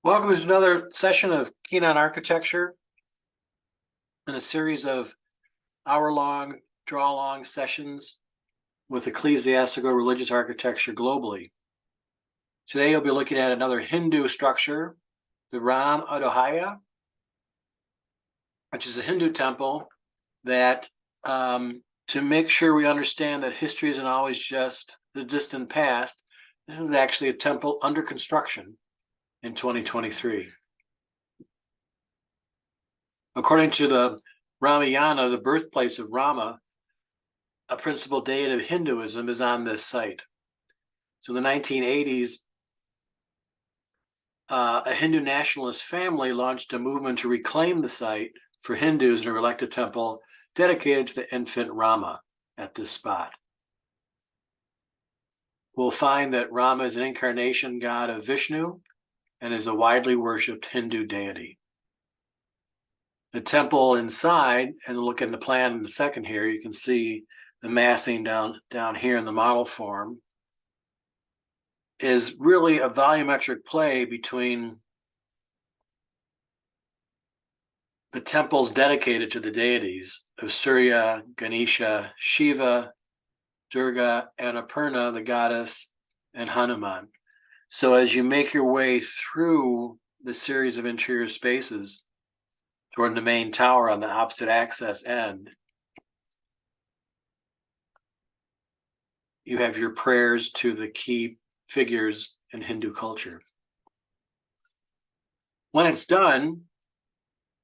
Welcome to another session of Keen on Architecture in a series of hour-long, draw-along sessions with ecclesiastical religious architecture globally. Today you'll be looking at another Hindu structure, the Ram Ayodhya, which is a Hindu temple that, to make sure we understand that history isn't always just the distant past, this is actually a temple under construction in 2023. According to the Ramayana, the birthplace of Rama, a principal deity of Hinduism, is on this site. So in the 1980s, a Hindu nationalist family launched a movement to reclaim the site for Hindus and erect a temple dedicated to the infant Rama at this spot. We'll find that Rama is an incarnation god of Vishnu and is a widely worshipped Hindu deity. The temple inside, and look at the plan in a second here, you can see the massing down here in the model form, is really a volumetric play between the temples dedicated to the deities of Surya, Ganesha, Shiva, Durga, Annapurna, the goddess, and Hanuman. So as you make your way through the series of interior spaces toward the main tower on the opposite access end, you have your prayers to the key figures in Hindu culture. When it's done,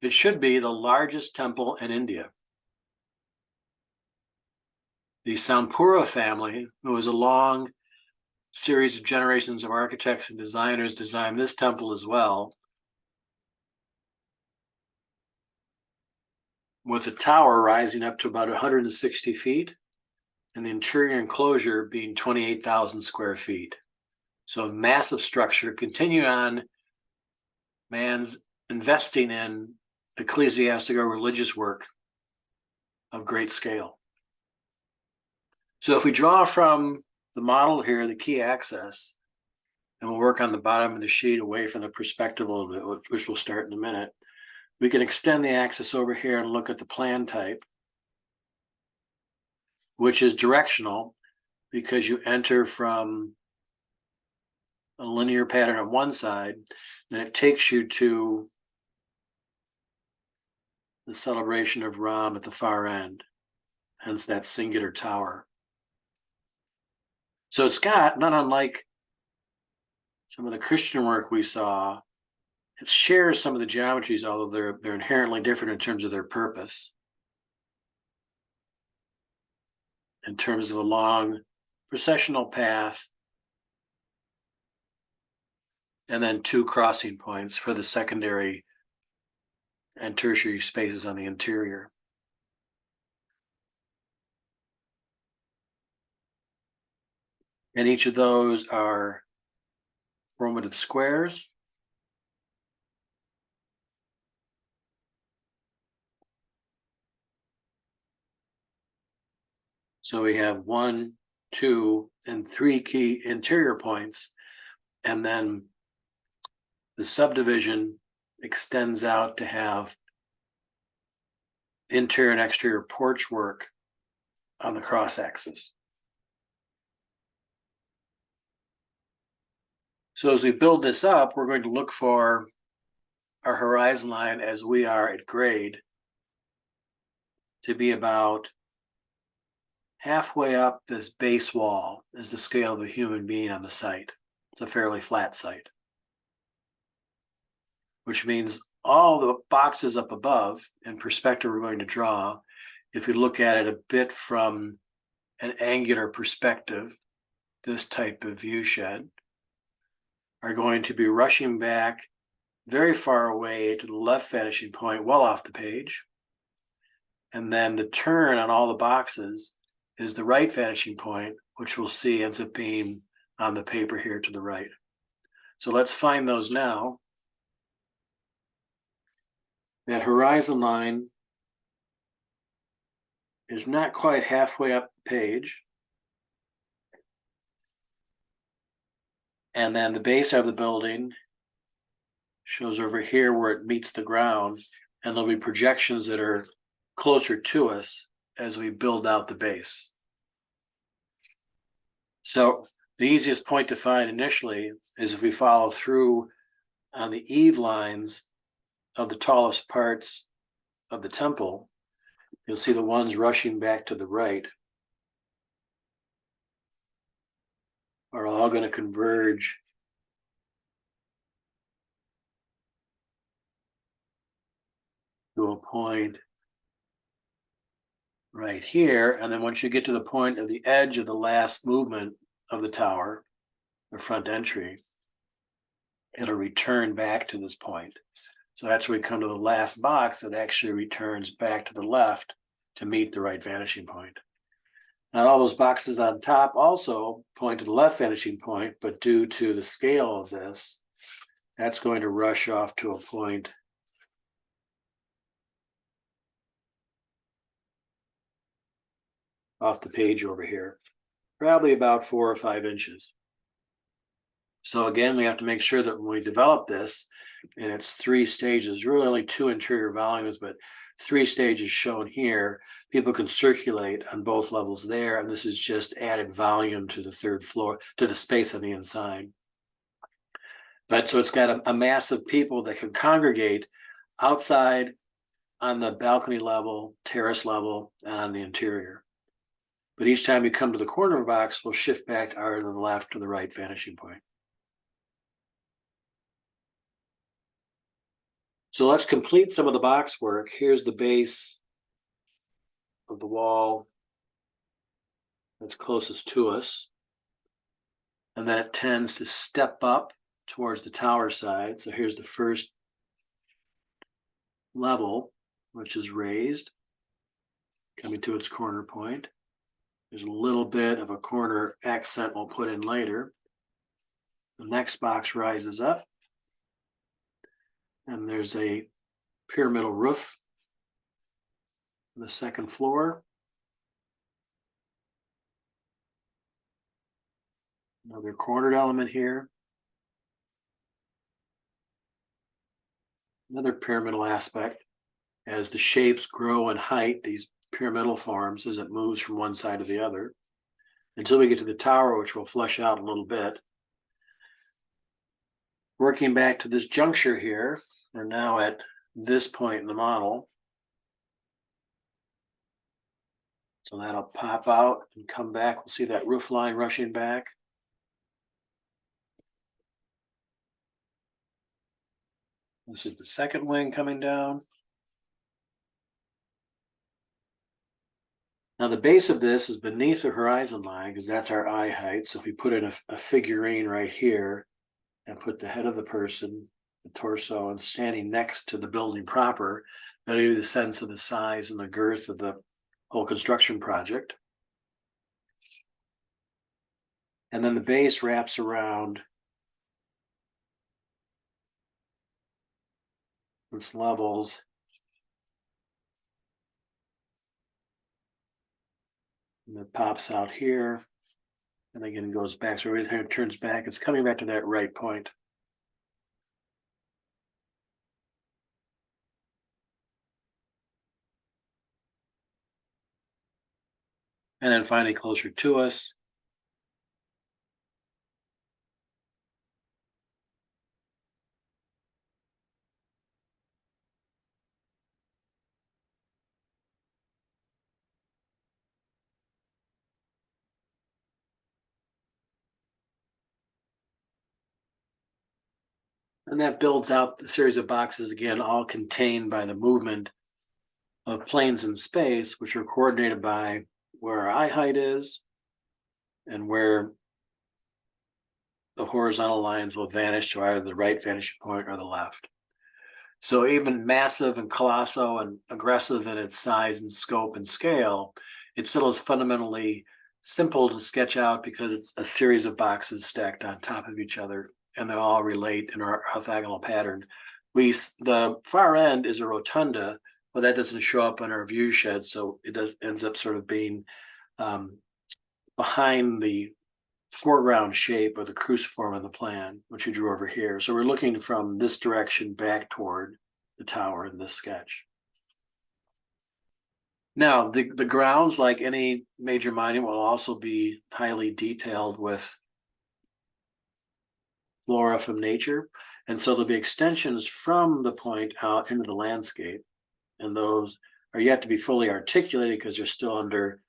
it should be the largest temple in India. The Sampura family, who was a long series of generations of architects and designers, designed this temple as well, with the tower rising up to about 160 feet and the interior enclosure being 28,000 square feet. So a massive structure. Continue on man's investing in ecclesiastical religious work of great scale. So if we draw from the model here, the key axis, and we'll work on the bottom of the sheet away from the perspective a little bit, which we'll start in a minute, we can extend the axis over here and look at the plan type, which is directional because you enter from a linear pattern on one side, then it takes you to the celebration of Ram at the far end, hence that singular tower. So it's got, not unlike some of the Christian work we saw, it shares some of the geometries, although they're inherently different in terms of their purpose. In terms of a long processional path, and then two crossing points for the secondary and tertiary spaces on the interior. And each of those are formative squares. So we have 1, 2, and 3 key interior points, and then the subdivision extends out to have interior and exterior porch work on the cross axis. So as we build this up, we're going to look for our horizon line as we are at grade to be about halfway up this base wall is the scale of a human being on the site. It's a fairly flat site, which means all the boxes up above in perspective we're going to draw, if we look at it a bit from an angular perspective, this type of view shed, are going to be rushing back very far away to the left vanishing point, well off the page. And then the turn on all the boxes is the right vanishing point, which we'll see ends up being on the paper here to the right. So let's find those now. That horizon line is not quite halfway up the page. And then the base of the building shows over here where it meets the ground, and there'll be projections that are closer to us as we build out the base. So the easiest point to find initially is if we follow through on the eave lines of the tallest parts of the temple. You'll see the ones rushing back to the right are all going to converge to a point right here. And then once you get to the point of the edge of the last movement of the tower, the front entry, it'll return back to this point. So that's where we come to the last box that actually returns back to the left to meet the right vanishing point. Now, all those boxes on top also point to the left vanishing point, but due to the scale of this, that's going to rush off to a point off the page over here, probably about 4 or 5 inches. So again, we have to make sure that when we develop this, and it's 3 stages, really only 2 interior volumes, but 3 stages shown here, people can circulate on both levels there, and this is just added volume to the 3rd floor, to the space on the inside. But so it's got a mass of people that can congregate outside, on the balcony level, terrace level, and on the interior. But each time you come to the corner of the box, we'll shift back to either the left or the right vanishing point. So let's complete some of the box work. Here's the base of the wall that's closest to us. And then it tends to step up towards the tower side. So here's the first level, which is raised, coming to its corner point. There's a little bit of a corner accent we'll put in later. The next box rises up, and there's a pyramidal roof on the 2nd floor. Another cornered element here. Another pyramidal aspect. As the shapes grow in height, these pyramidal forms, as it moves from one side to the other, until we get to the tower, which we'll flesh out a little bit. Working back to this juncture here, we're now at this point in the model. So that'll pop out and come back. We'll see that roof line rushing back. This is the 2nd wing coming down. Now the base of this is beneath the horizon line because that's our eye height. So if we put in a figurine right here and put the head of the person, the torso, and standing next to the building proper, that'll give you the sense of the size and the girth of the whole construction project. And then the base wraps around its levels. And it pops out here, and again goes back. So every time it turns back, it's coming back to that right point. And then finally closer to us. And that builds out the series of boxes, again, all contained by the movement of planes in space, which are coordinated by where our eye height is and where the horizontal lines will vanish to either the right vanishing point or the left. So even massive and colossal and aggressive in its size and scope and scale, it still is fundamentally simple to sketch out because it's a series of boxes stacked on top of each other, and they all relate in our orthogonal pattern. The far end is a rotunda, but that doesn't show up on our view shed, so it ends up sort of being behind the foreground shape of the cruciform of the plan, which you drew over here. So we're looking from this direction back toward the tower in this sketch. Now, the grounds, like any major monument, will also be highly detailed with flora from nature. And so there'll be extensions from the point out into the landscape. And those are yet to be fully articulated because they're still under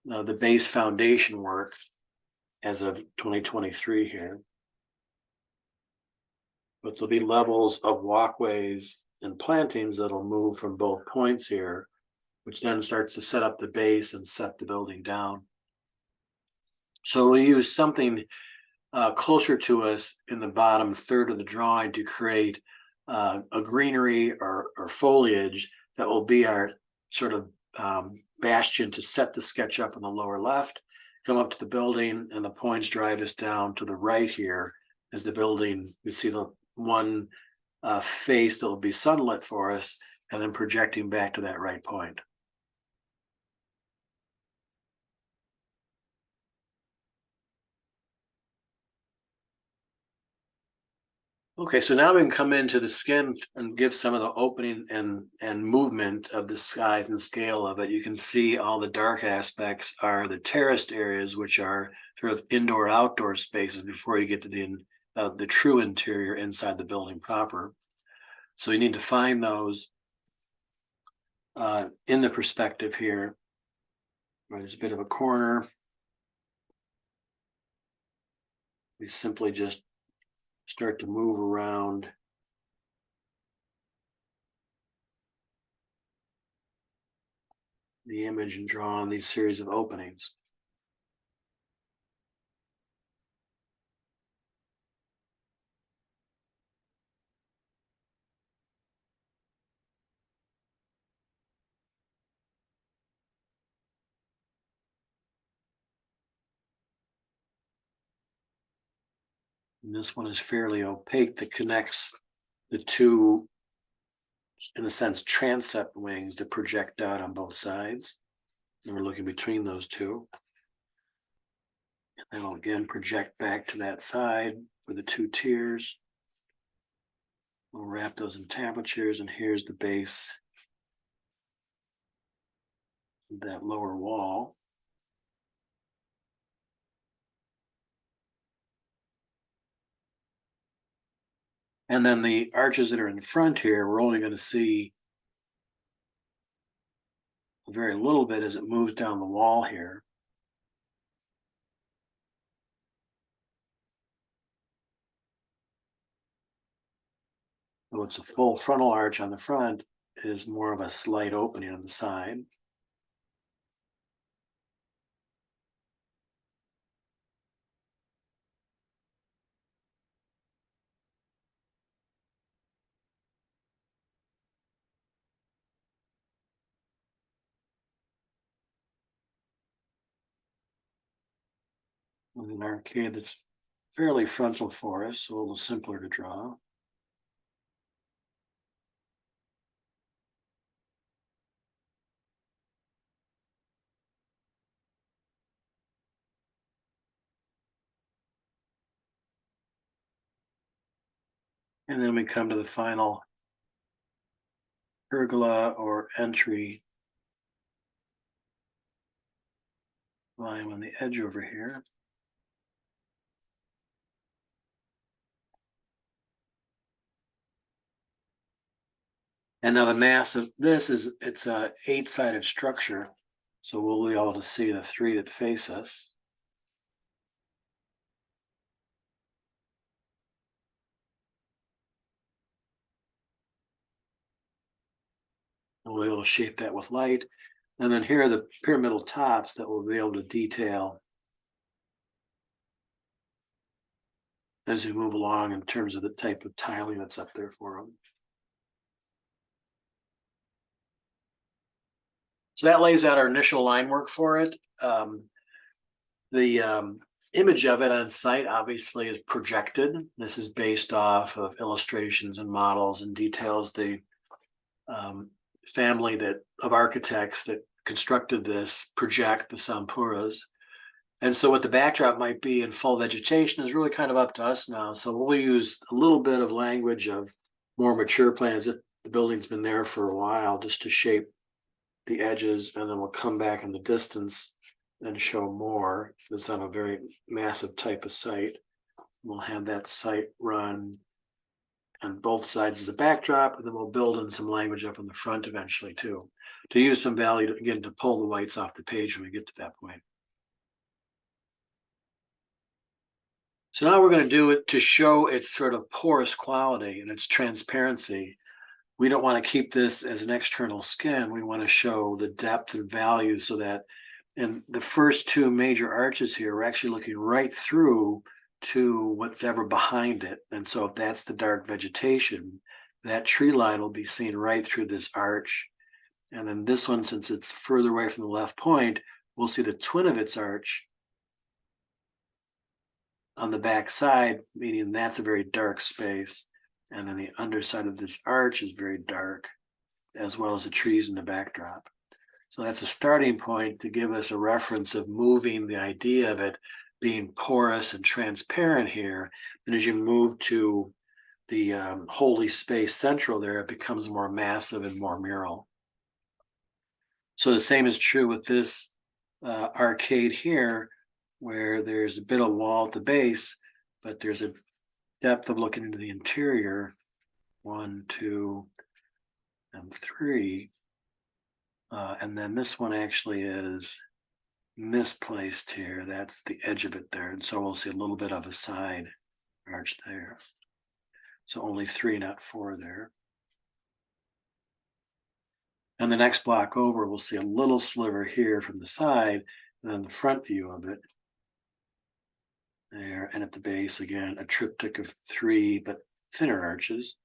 the base foundation work as of 2023 here. But there'll be levels of walkways and plantings that'll move from both points here, which then starts to set up the base and set the building down. So we use something closer to us in the bottom third of the drawing to create a greenery or foliage that will be our sort of bastion to set the sketch up in the lower left, come up to the building, and the points drive us down to the right here as the building. We see the one face that will be sunlit for us, and then projecting back to that right point. Okay, so now we can come into the skin and give some of the opening and movement of the size and scale of it. You can see all the dark aspects are the terraced areas, which are sort of indoor outdoor spaces before you get to the true interior inside the building proper. So you need to find those in the perspective here. There's a bit of a corner. We simply just start to move around the image and draw on these series of openings. And this one is fairly opaque that connects the two, in a sense, transept wings that project out on both sides. And we're looking between those two. And then I'll again project back to that side for the two tiers. We'll wrap those in tablatures, and here's the base of that lower wall. And then the arches that are in front here, we're only going to see a very little bit as it moves down the wall here. So it's a full frontal arch on the front, it is more of a slight opening on the side. With an arcade that's fairly frontal for us, so a little simpler to draw. And then we come to the final pergola or entry line on the edge over here. And now the mass of this is, it's a 8-sided structure. So we'll be able to see the 3 that face us. And we'll be able to shape that with light. And then here are the pyramidal tops that we'll be able to detail as we move along in terms of the type of tiling that's up there for them. So that lays out our initial line work for it. The image of it on site obviously is projected. This is based off of illustrations and models and details the family of architects that constructed this project, the Sampuras. And so what the backdrop might be in full vegetation is really kind of up to us now. So we'll use a little bit of language of more mature plans if the building's been there for a while, just to shape the edges, and then we'll come back in the distance and show more. It's on a very massive type of site. We'll have that site run on both sides as a backdrop, and then we'll build in some language up in the front eventually too, to use some value to, again, to pull the whites off the page when we get to that point. So now we're going to do it to show its sort of porous quality and its transparency. We don't want to keep this as an external skin. We want to show the depth and value, so that in the first two major arches here, we're actually looking right through to what's ever behind it. And so if that's the dark vegetation, that tree line will be seen right through this arch. And then this one, since it's further away from the left point, we'll see the twin of its arch on the back side, meaning that's a very dark space. And then the underside of this arch is very dark, as well as the trees in the backdrop. So that's a starting point to give us a reference of moving the idea of it being porous and transparent here. And as you move to the holy space central there, it becomes more massive and more mural. So the same is true with this arcade here, where there's a bit of wall at the base, but there's a depth of looking into the interior, 1, 2, and 3. And then this one actually is misplaced here. That's the edge of it there. And so we'll see a little bit of a side arch there. So only 3, not 4 there. And the next block over, we'll see a little sliver here from the side, and then the front view of it there. And at the base, again, a triptych of 3, but thinner arches.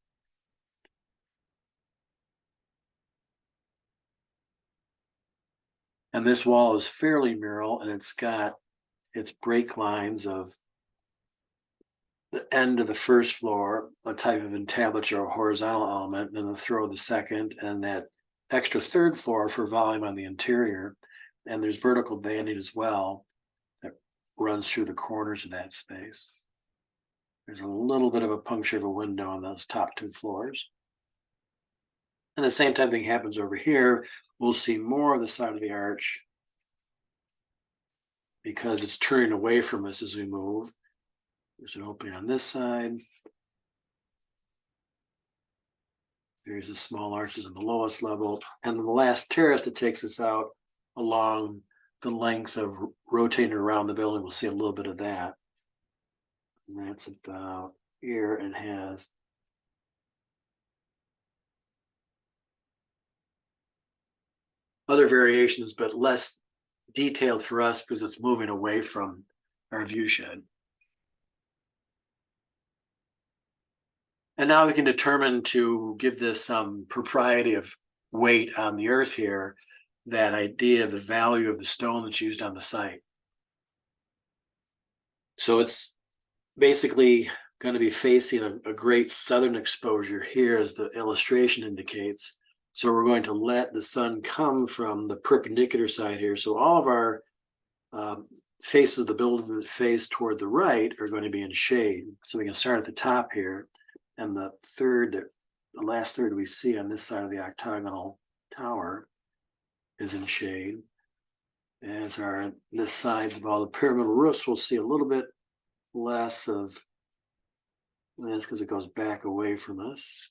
And this wall is fairly mural, and it's got its break lines of the end of the first floor, a type of entablature or horizontal element, and then the throw of the second, and that extra third floor for volume on the interior. And there's vertical banding as well that runs through the corners of that space. There's a little bit of a puncture of a window on those top 2 floors. And the same type thing happens over here. We'll see more of the side of the arch because it's turning away from us as we move. There's an opening on this side. There's the small arches on the lowest level. And then the last terrace that takes us out along the length of rotating around the building, we'll see a little bit of that. And that's about here, and has other variations, but less detailed for us because it's moving away from our view shed. And now we can determine, to give this some propriety of weight on the earth here, that idea of the value of the stone that's used on the site. So it's basically going to be facing a great southern exposure here, as the illustration indicates. So we're going to let the sun come from the perpendicular side here. So all of our faces of the building that face toward the right are going to be in shade. So we can start at the top here. And the last third we see on this side of the octagonal tower is in shade. As our this sides of all the pyramidal roofs, we'll see a little bit less of this because it goes back away from us.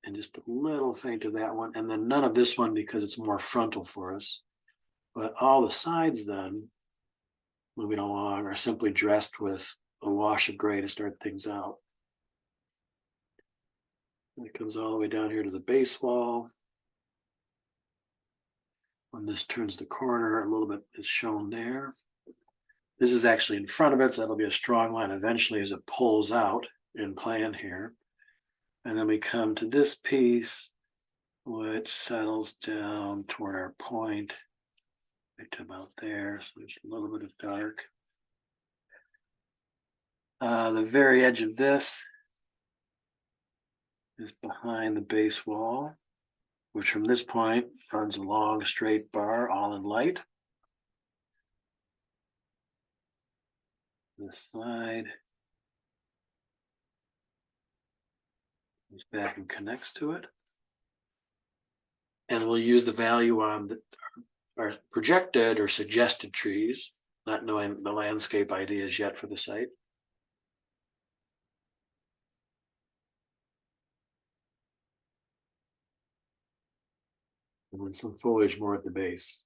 And just a little faint of that one. And then none of this one because it's more frontal for us. But all the sides then, moving along, are simply dressed with a wash of gray to start things out. And it comes all the way down here to the base wall. When this turns the corner, a little bit is shown there. This is actually in front of it, so that'll be a strong line eventually as it pulls out in plan here. And then we come to this piece, which settles down toward our point, right to about there. So there's a little bit of dark. The very edge of this is behind the base wall, which from this point runs a long straight bar, all in light. This side goes back and connects to it. And we'll use the value on our projected or suggested trees, not knowing the landscape ideas yet for the site. And then some foliage more at the base.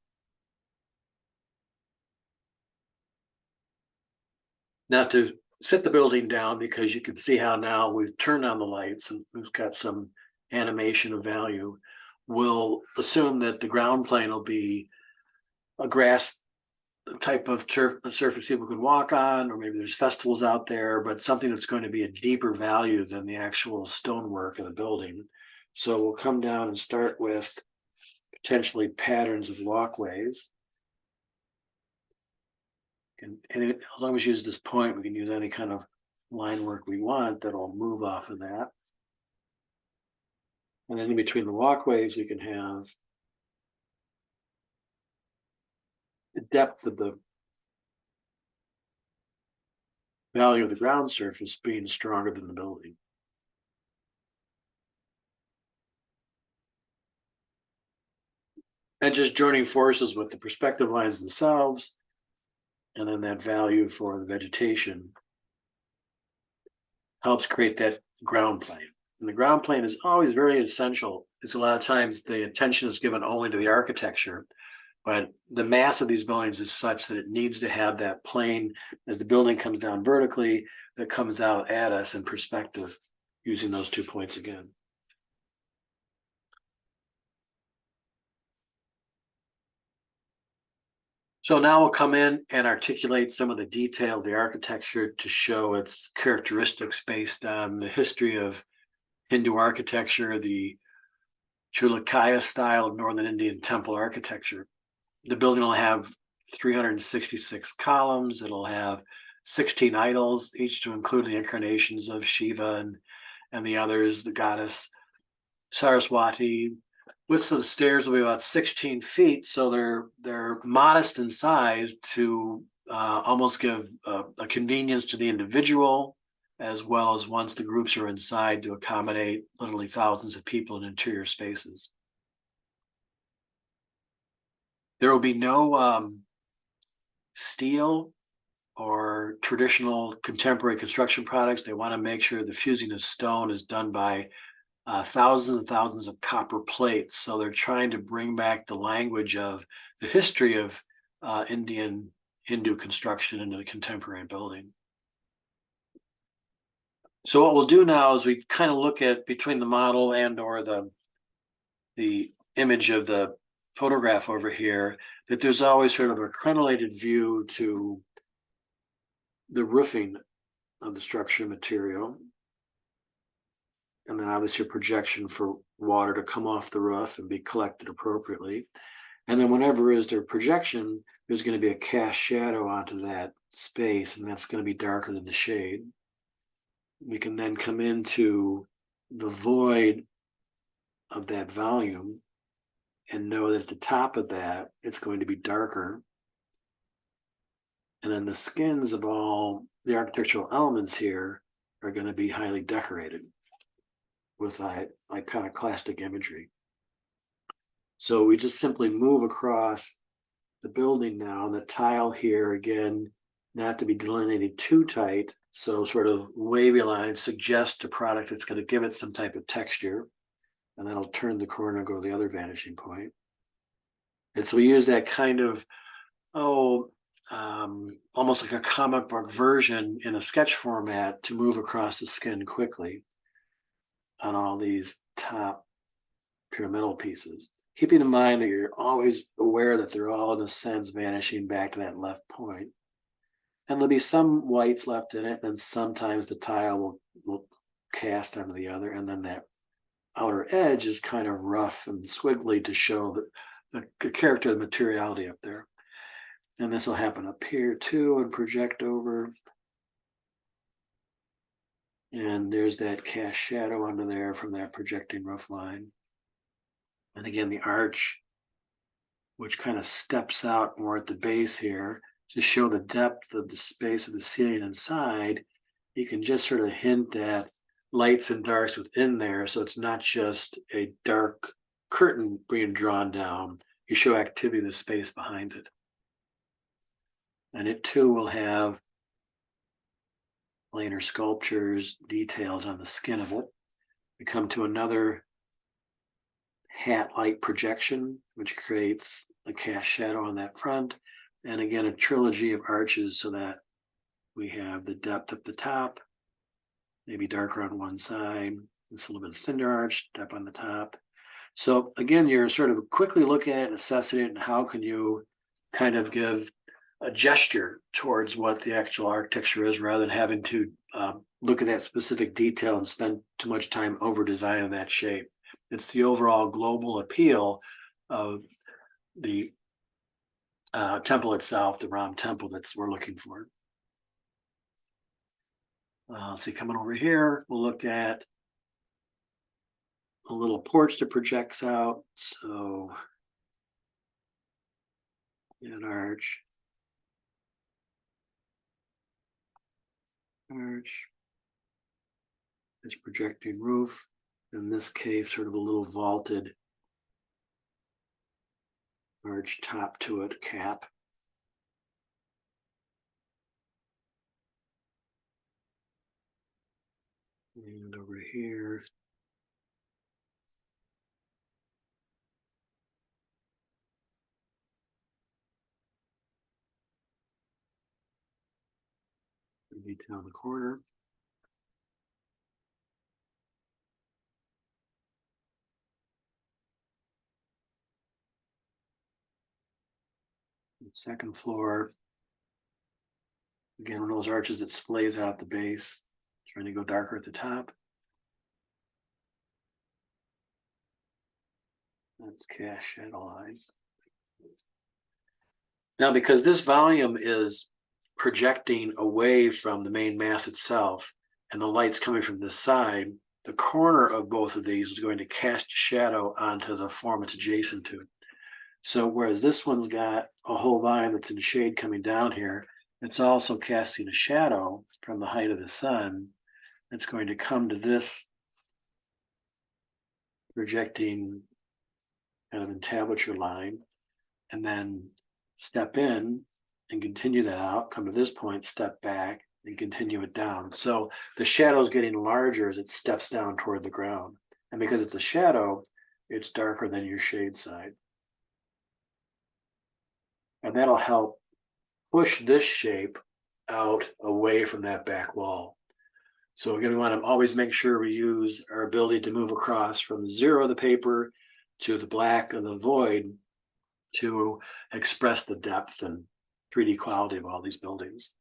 Now to set the building down, because you can see how now we've turned on the lights and we've got some animation of value, we'll assume that the ground plane will be a grass type of surface people can walk on, or maybe there's festivals out there, but something that's going to be a deeper value than the actual stonework of the building. So we'll come down and start with potentially patterns of walkways. And as long as we use this point, we can use any kind of line work we want that'll move off of that. And then in between the walkways, we can have the depth of the value of the ground surface being stronger than the building. And just joining forces with the perspective lines themselves, and then that value for the vegetation helps create that ground plane. And the ground plane is always very essential. It's a lot of times the attention is given only to the architecture, but the mass of these buildings is such that it needs to have that plane as the building comes down vertically that comes out at us in perspective using those 2 points again. So now we'll come in and articulate some of the detail of the architecture to show its characteristics based on the history of Hindu architecture, the Chulukaya style of Northern Indian temple architecture. The building will have 366 columns. It'll have 16 idols, each to include the incarnations of Shiva and the others, the goddess Saraswati. Width of the stairs will be about 16 feet, so they're modest in size to almost give a convenience to the individual, as well as once the groups are inside to accommodate literally thousands of people in interior spaces. There will be no steel or traditional contemporary construction products. They want to make sure the fusing of stone is done by thousands and thousands of copper plates. So they're trying to bring back the language of the history of Indian Hindu construction into the contemporary building. So what we'll do now is we kind of look at between the model and or the image of the photograph over here, that there's always sort of a crenellated view to the roofing of the structure material. And then obviously a projection for water to come off the roof and be collected appropriately. And then whenever is there projection, there's going to be a cast shadow onto that space, and that's going to be darker than the shade. We can then come into the void of that volume and know that at the top of that, it's going to be darker. And then the skins of all the architectural elements here are going to be highly decorated with iconoclastic imagery. So we just simply move across the building now, and the tile here, again, not to be delineated too tight. So sort of wavy lines suggest a product that's going to give it some type of texture. And then I'll turn the corner and go to the other vanishing point. And so we use that kind of, almost like a comic book version in a sketch format to move across the skin quickly on all these top pyramidal pieces, keeping in mind that you're always aware that they're all in a sense vanishing back to that left point. And there'll be some whites left in it, and sometimes the tile will cast onto the other, and then that outer edge is kind of rough and squiggly to show the character of the materiality up there. And this will happen up here too and project over. And there's that cast shadow under there from that projecting roof line. And again, the arch, which kind of steps out more at the base here, to show the depth of the space of the ceiling inside, you can just sort of hint at lights and darks within there. So it's not just a dark curtain being drawn down. You show activity in the space behind it. And it too will have planar sculptures, details on the skin of it. We come to another hat-like projection, which creates a cast shadow on that front. And again, a trilogy of arches so that we have the depth at the top, maybe darker on one side, this a little bit thinner arch, depth on the top. So again, you're sort of quickly looking at it, assessing it, and how can you kind of give a gesture towards what the actual architecture is, rather than having to look at that specific detail and spend too much time over designing that shape. It's the overall global appeal of the temple itself, the Ram temple, that's we're looking for. See, coming over here, we'll look at a little porch that projects out. So an arch. This projecting roof. In this case, sort of a little vaulted arch top to it, cap. And over here, detail in the corner. The second floor, again, one of those arches that splays out the base, trying to go darker at the top. That's cast shadow line. Now, because this volume is projecting away from the main mass itself, and the light's coming from this side, the corner of both of these is going to cast shadow onto the form it's adjacent to. So whereas this one's got a whole volume that's in shade coming down here, it's also casting a shadow from the height of the sun. It's going to come to this projecting kind of entablature line, and then step in and continue that out, come to this point, step back, and continue it down. So the shadow is getting larger as it steps down toward the ground. And because it's a shadow, it's darker than your shade side. And that'll help push this shape out away from that back wall. So again, we want to always make sure we use our ability to move across from the zero of the paper to the black of the void to express the depth and 3D quality of all these buildings.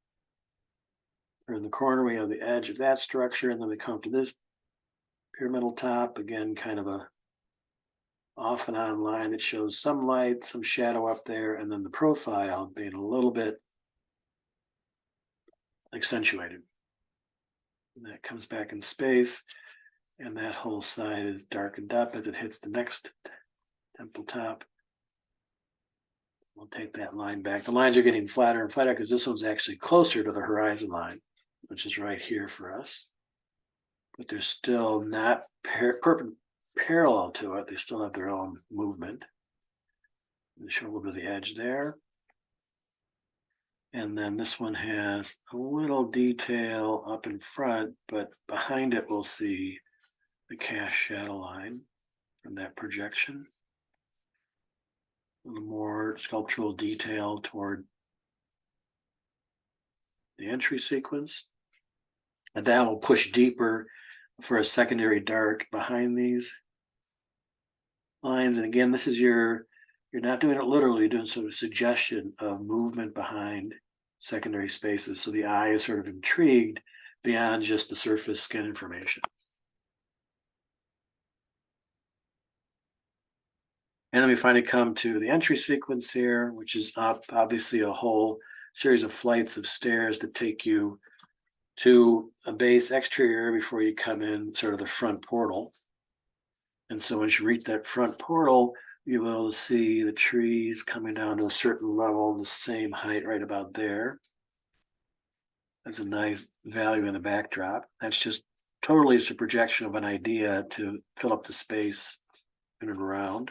In the corner, we have the edge of that structure, and then we come to this pyramidal top, again, kind of a off and on line that shows some light, some shadow up there, and then the profile being a little bit accentuated. And that comes back in space, and that whole side is darkened up as it hits the next temple top. We'll take that line back. The lines are getting flatter and flatter because this one's actually closer to the horizon line, which is right here for us. But they're still not parallel to it. They still have their own movement. They show a little bit of the edge there. And then this one has a little detail up in front, but behind it we'll see the cast shadow line from that projection. A little more sculptural detail toward the entry sequence. And that will push deeper for a secondary dark behind these lines. And again, this is you're not doing it literally, you're doing sort of suggestion of movement behind secondary spaces. So the eye is sort of intrigued beyond just the surface skin information. And then we finally come to the entry sequence here, which is obviously a whole series of flights of stairs that take you to a base exterior before you come in sort of the front portal. And so once you reach that front portal, you'll be able to see the trees coming down to a certain level, the same height right about there. That's a nice value in the backdrop. That's just totally just a projection of an idea to fill up the space in and around.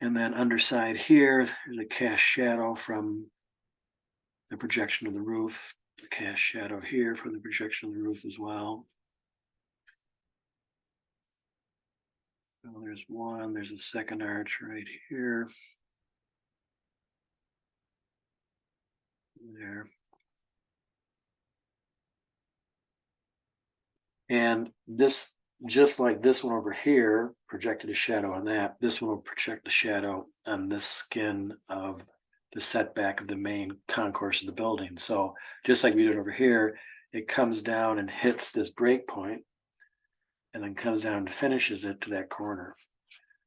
And then underside here, there's a cast shadow from the projection of the roof. The cast shadow here from the projection of the roof as well. So there's one, there's a second arch right here. There. And this, just like this one over here, projected a shadow on that, this one will project a shadow on this skin of the setback of the main concourse of the building. So just like we did over here, it comes down and hits this break point and then comes down and finishes it to that corner.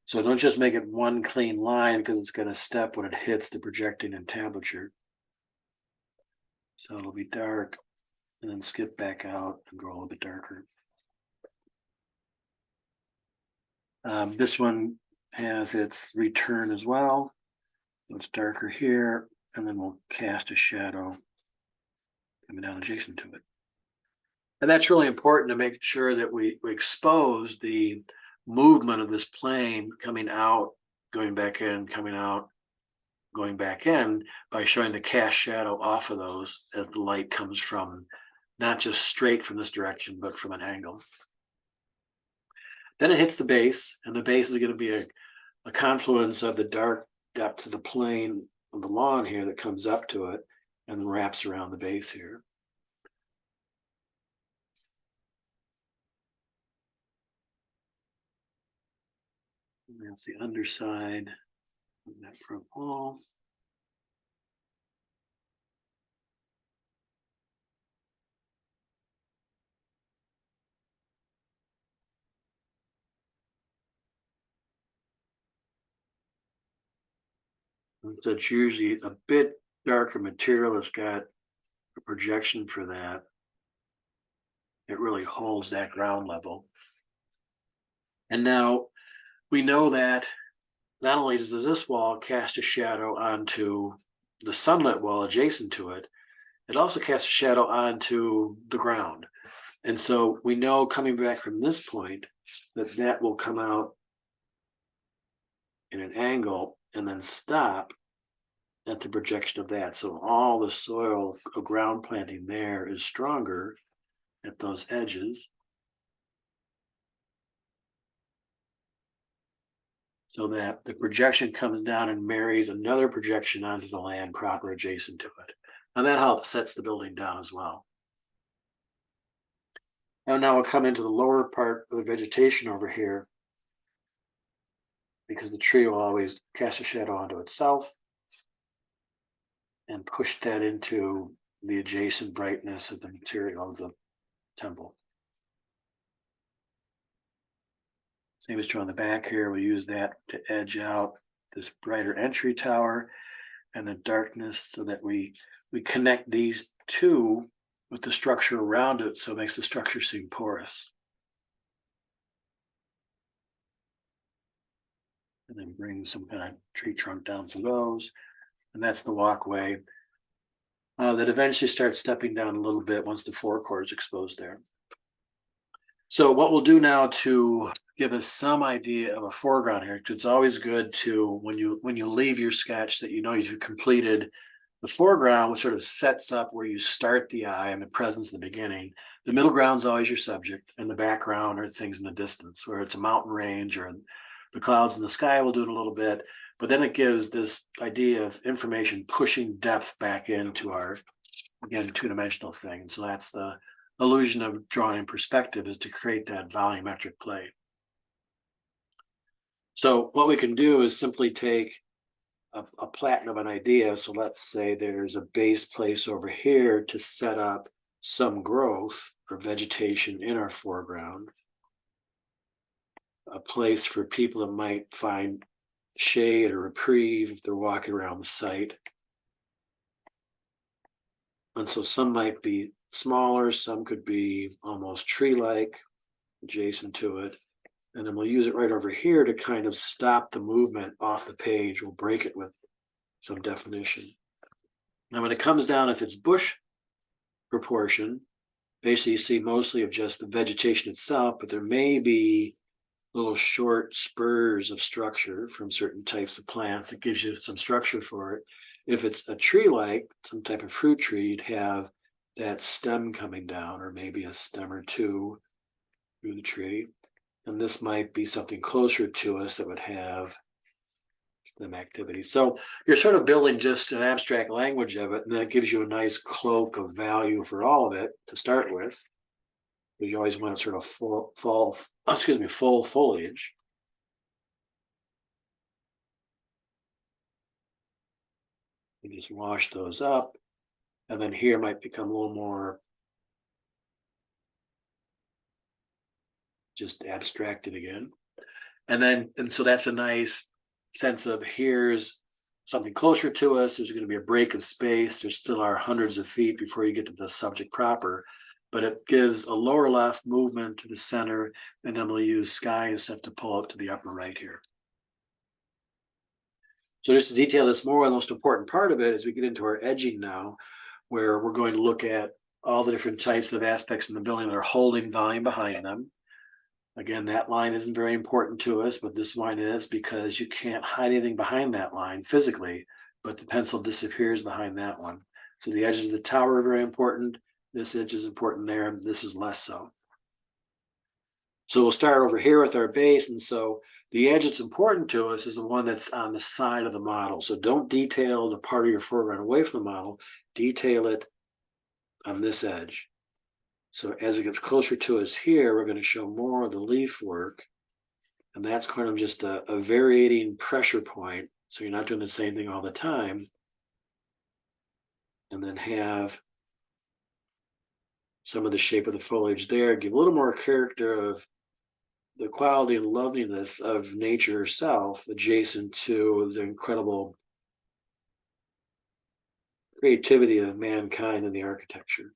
So don't just make it one clean line because it's going to step when it hits the projecting entablature. So it'll be dark and then skip back out and go a little bit darker. This one has its return as well. So it's darker here, and then we'll cast a shadow coming down adjacent to it. And that's really important to make sure that we expose the movement of this plane coming out, going back in, coming out, going back in, by showing the cast shadow off of those as the light comes from not just straight from this direction, but from an angle. Then it hits the base, and the base is going to be a confluence of the dark depth of the plane of the lawn here that comes up to it and then wraps around the base here. And that's the underside of that front wall. So it's usually a bit darker material. It's got a projection for that. It really holds that ground level. And now we know that not only does this wall cast a shadow onto the sunlit wall adjacent to it, it also casts a shadow onto the ground. And so we know coming back from this point that that will come out in an angle and then stop at the projection of that. So all the soil of ground planting there is stronger at those edges. So that the projection comes down and marries another projection onto the land proper adjacent to it. And that helps sets the building down as well. And now we'll come into the lower part of the vegetation over here, because the tree will always cast a shadow onto itself and push that into the adjacent brightness of the material of the temple. Same is true on the back here. We use that to edge out this brighter entry tower and the darkness so that we connect these two with the structure around it, so it makes the structure seem porous. And then bring some kind of tree trunk down for those. And that's the walkway that eventually starts stepping down a little bit once the forecourt is exposed there. So what we'll do now to give us some idea of a foreground here, because it's always good to, when you leave your sketch, that you know you've completed the foreground, which sort of sets up where you start the eye and the presence in the beginning. The middle ground is always your subject, and the background are things in the distance, where it's a mountain range or the clouds in the sky will do it a little bit. But then it gives this idea of information pushing depth back into our, again, two-dimensional thing. And so that's the illusion of drawing in perspective, is to create that volumetric play. So what we can do is simply take a platen of an idea. So let's say there's a base place over here to set up some growth or vegetation in our foreground, a place for people that might find shade or reprieve if they're walking around the site. And so some might be smaller, some could be almost tree-like adjacent to it. And then we'll use it right over here to kind of stop the movement off the page. We'll break it with some definition. Now, when it comes down, if it's bush proportion, basically you see mostly of just the vegetation itself, but there may be little short spurs of structure from certain types of plants that gives you some structure for it. If it's a tree-like, some type of fruit tree, you'd have that stem coming down, or maybe a stem or two through the tree. And this might be something closer to us that would have stem activity. So you're sort of building just an abstract language of it, and that gives you a nice cloak of value for all of it to start with. You always want sort of full foliage. You just wash those up, and then here might become a little more just abstracted again. And so that's a nice sense of here's something closer to us. There's going to be a break of space. There still are hundreds of feet before you get to the subject proper, but it gives a lower left movement to the center, and then we'll use sky and stuff to pull up to the upper right here. So just to detail this more, the most important part of it is we get into our edging now, where we're going to look at all the different types of aspects in the building that are holding volume behind them. Again, that line isn't very important to us, but this line is, because you can't hide anything behind that line physically, but the pencil disappears behind that one. So the edges of the tower are very important. This edge is important there, and this is less so. So we'll start over here with our base, and so the edge that's important to us is the one that's on the side of the model. So don't detail the part of your foreground away from the model, detail it on this edge. So as it gets closer to us here, we're going to show more of the leaf work, and that's kind of just a varying pressure point. So you're not doing the same thing all the time. And then have some of the shape of the foliage there, give a little more character of the quality and loveliness of nature herself, adjacent to the incredible creativity of mankind in the architecture.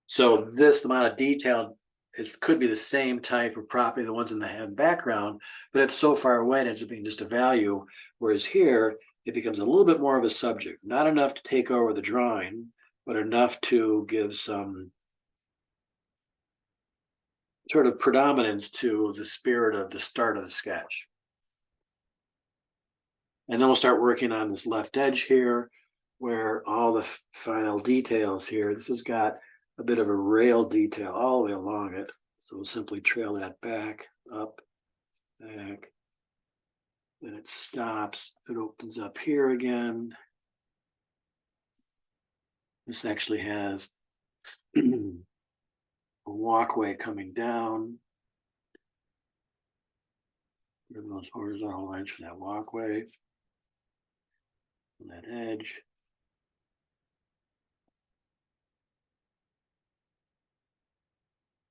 So this amount of detail, it could be the same type of property, the ones in the background, but it's so far away, it ends up being just a value. Whereas here, it becomes a little bit more of a subject, not enough to take over the drawing, but enough to give some sort of predominance to the spirit of the start of the sketch. And then we'll start working on this left edge here, where all the final details here, this has got a bit of a rail detail all the way along it. So we'll simply trail that back, up, back. Then it stops, it opens up here again. This actually has a walkway coming down. Give those horizontal lines for that walkway. On that edge.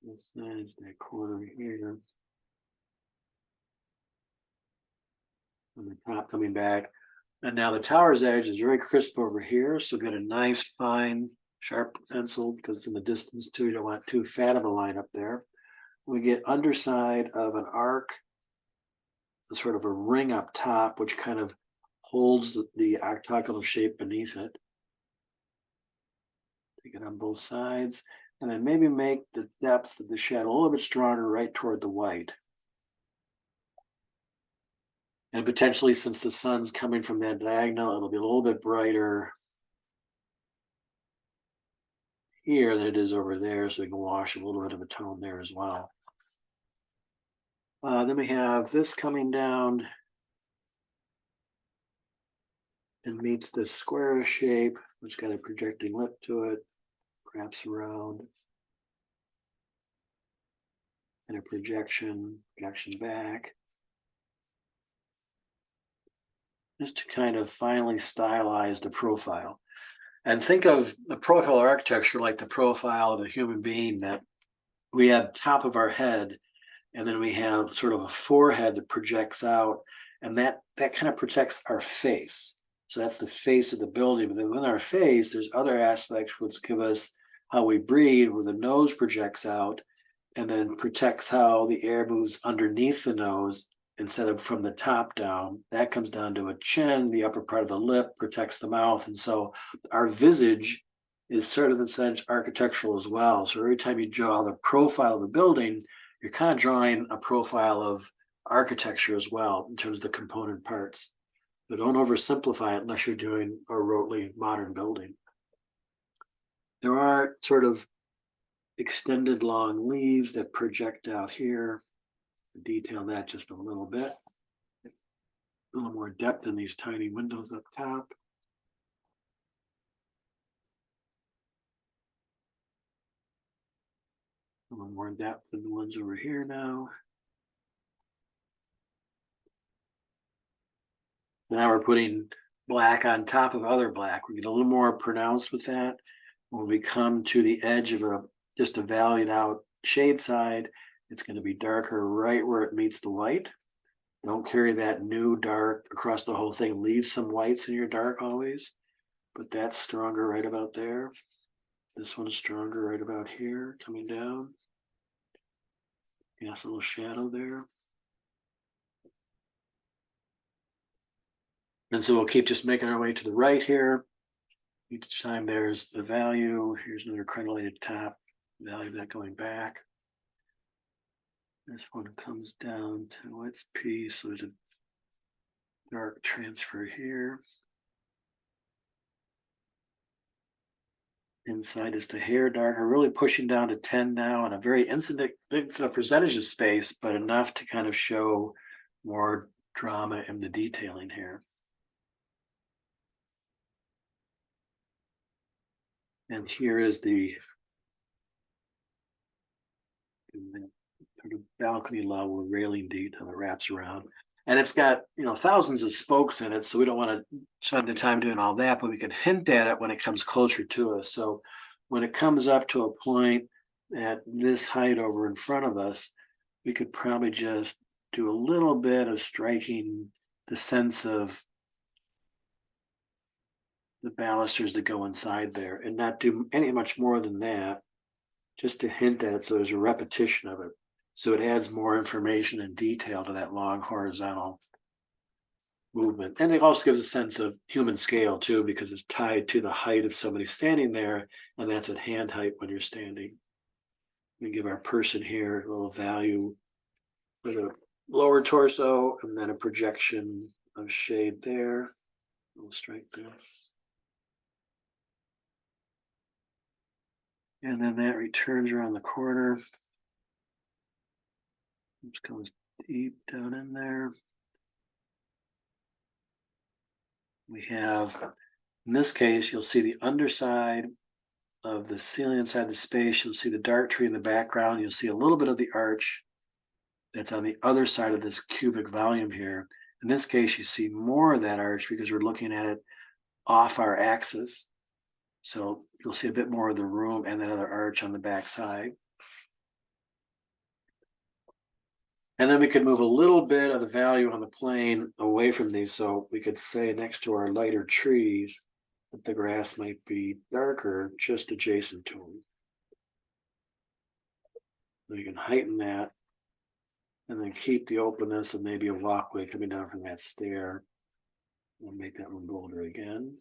This is that corner here. On the top coming back. And now the tower's edge is very crisp over here. So get a nice, fine, sharp pencil, because it's in the distance too. You don't want too fat of a line up there. We get underside of an arc, sort of a ring up top, which kind of holds the octagonal shape beneath it. Take it on both sides, and then maybe make the depth of the shadow a little bit stronger right toward the white. And potentially, since the sun's coming from that diagonal, it'll be a little bit brighter here than it is over there, so we can wash a little bit of a tone there as well. Then we have this coming down and meets this square shape, which got a projecting lip to it, perhaps around, and a projection back. Just to kind of finally stylize the profile. And think of the profile architecture like the profile of a human being, that we have top of our head, and then we have sort of a forehead that projects out, and that kind of protects our face. So that's the face of the building. But then within our face, there's other aspects which give us how we breathe, where the nose projects out and then protects how the air moves underneath the nose instead of from the top down. That comes down to a chin, the upper part of the lip protects the mouth. And so our visage is sort of in a sense architectural as well. So every time you draw the profile of the building, you're kind of drawing a profile of architecture as well in terms of the component parts. But don't oversimplify it unless you're doing a remotely modern building. There are sort of extended long leaves that project out here. Detail that just a little bit. A little more depth in these tiny windows up top. A little more depth than the ones over here now. Now we're putting black on top of other black. We get a little more pronounced with that. When we come to the edge of just a valued out shade side, it's going to be darker right where it meets the white. Don't carry that new dark across the whole thing. Leave some whites in your dark always, but that's stronger right about there. This one's stronger right about here, coming down. Yes, a little shadow there. And so we'll keep just making our way to the right here. Each time there's the value. Here's another crenellated top, value that going back. This one comes down to its P, so there's a dark transfer here. Inside is to hair darker, really pushing down to 10 now, and a very incident percentage of space, but enough to kind of show more drama in the detailing here. And here is the balcony level railing detail that wraps around. And it's got, thousands of spokes in it, so we don't want to spend the time doing all that, but we can hint at it when it comes closer to us. So when it comes up to a point at this height over in front of us, we could probably just do a little bit of striking the sense of the balusters that go inside there and not do any much more than that, just to hint at it so there's a repetition of it. So it adds more information and detail to that long horizontal movement. And it also gives a sense of human scale too, because it's tied to the height of somebody standing there, and that's at hand height when you're standing. We give our person here a little value for the lower torso, and then a projection of shade there. We'll strike there. And then that returns around the corner. Just goes deep down in there. We have, in this case, you'll see the underside of the ceiling inside the space. You'll see the dark tree in the background. You'll see a little bit of the arch that's on the other side of this cubic volume here. In this case, you see more of that arch because we're looking at it off our axis. So you'll see a bit more of the room and that other arch on the back side. And then we could move a little bit of the value on the plane away from these. So we could say next to our lighter trees that the grass might be darker just adjacent to them. So you can heighten that and then keep the openness of maybe a walkway coming down from that stair. We'll make that one bolder again.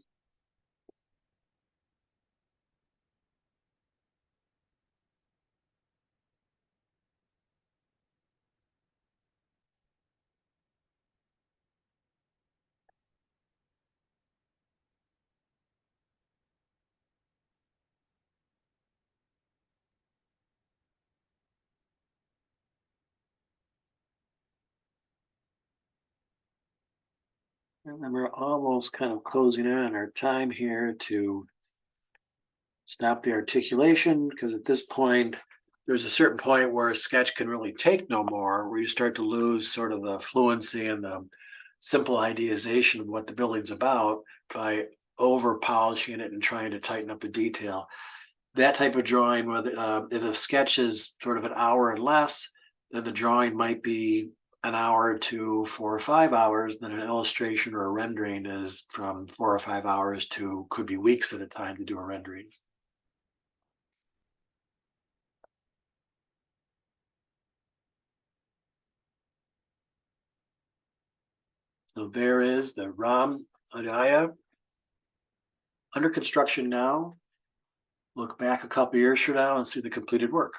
And then we're almost kind of closing in on our time here to stop the articulation, because at this point, there's a certain point where a sketch can really take no more, where you start to lose sort of the fluency and the simple idealization of what the building's about by over polishing it and trying to tighten up the detail. That type of drawing, whether if a sketch is sort of an hour and less, then the drawing might be an hour to 4 or 5 hours. Then an illustration or a rendering is from 4 or 5 hours to could be weeks at a time to do a rendering. So there is the Ram Ayodhya under construction now. Look back a couple years from now and see the completed work.